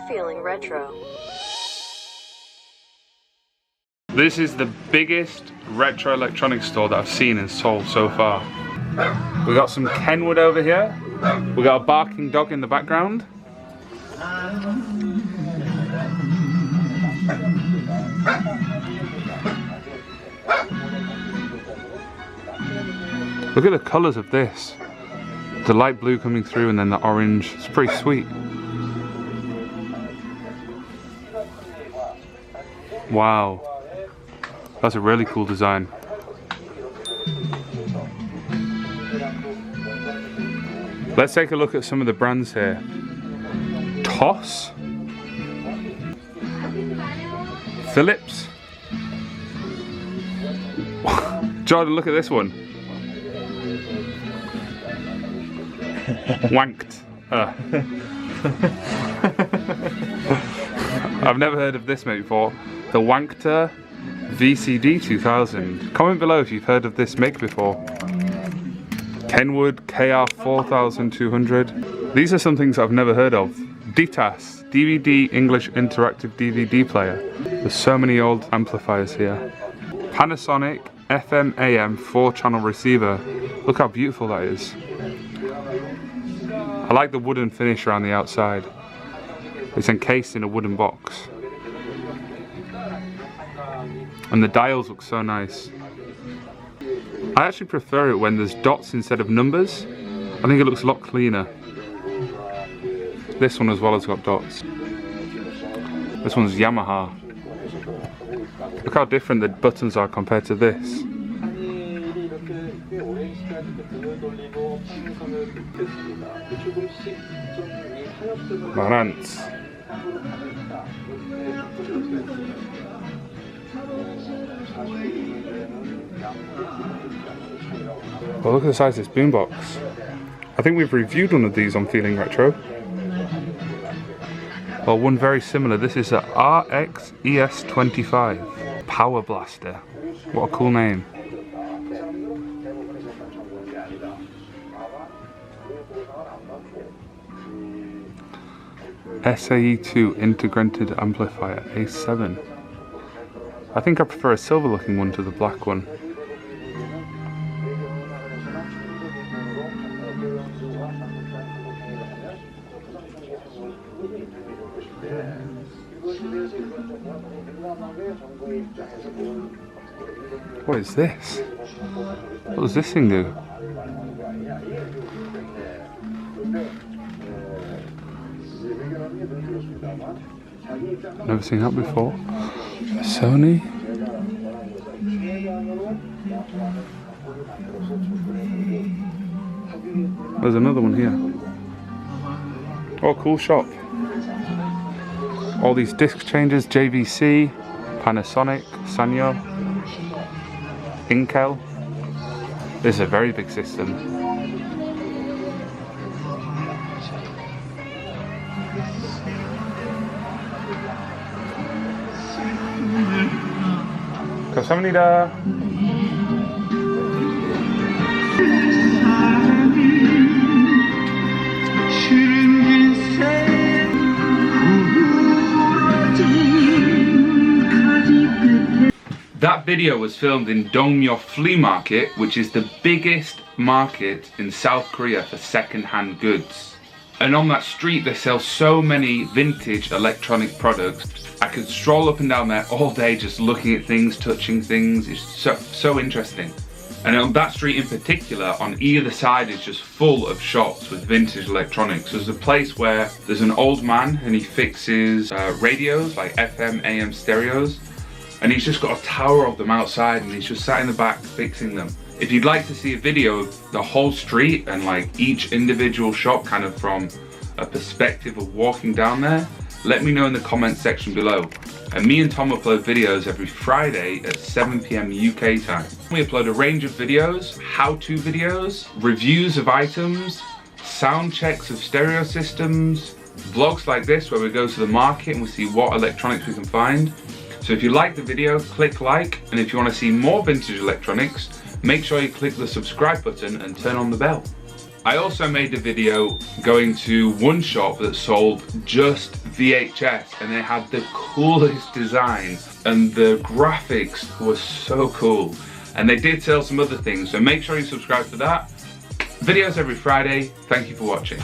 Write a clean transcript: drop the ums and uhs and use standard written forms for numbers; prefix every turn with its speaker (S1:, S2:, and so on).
S1: feeling retro.
S2: This is the biggest retro electronics store that I've seen in Seoul so far. We got some Kenwood over here. We got a barking dog in the background. Look at the colours of this. The light blue coming through and then the orange. It's pretty sweet. Wow. That's a really cool design. Let's take a look at some of the brands here. Toss. Philips. Jordan, look at this one. Wanked. I've never heard of this make before. The Wankter VCD 2000. Comment below if you've heard of this make before. Kenwood KR 4200. These are some things I've never heard of. DTAS, DVD English Interactive DVD Player. There's so many old amplifiers here. Panasonic FM AM 4-channel receiver. Look how beautiful that is. I like the wooden finish around the outside. It's encased in a wooden box. And the dials look so nice. I actually prefer it when there's dots instead of numbers. I think it looks a lot cleaner. This one as well has got dots. This one's Yamaha. Look how different the buttons are compared to this. Marantz. Well, look at the size of this boombox. I think we've reviewed one of these on Feeling Retro. Well, one very similar. This is a RX ES25 Power Blaster. What a cool name. SEOUL integrated amplifier A7. I think I prefer a silver looking one to the black one. What is this? What does this thing do? Never seen that before. Sony. There's another one here. Oh, cool shop. All these disc changers, JVC, Panasonic, Sanyo, Inkel. This is a very big system. 감사합니다. That video was filmed in Dongmyo Flea Market, which is the biggest market in South Korea for second-hand goods. And on that street they sell so many vintage electronic products. I could stroll up and down there all day just looking at things, touching things. It's so interesting. And on that street in particular, on either side is just full of shops with vintage electronics. There's a place where there's an old man and he fixes radios, like FM, AM stereos. And he's just got a tower of them outside and he's just sat in the back fixing them. If you'd like to see a video of the whole street and like each individual shop kind of from a perspective of walking down there, let me know in the comments section below. And me and Tom upload videos every Friday at 7 PM UK time. We upload a range of videos, how-to videos, reviews of items, sound checks of stereo systems, vlogs like this where we go to the market and we see what electronics we can find. So if you like the video, click like, and if you want to see more vintage electronics, make sure you click the subscribe button and turn on the bell. I also made a video going to one shop that sold just VHS, and they had the coolest designs and the graphics was so cool. And they did sell some other things, so make sure you subscribe to that. Videos every Friday. Thank you for watching.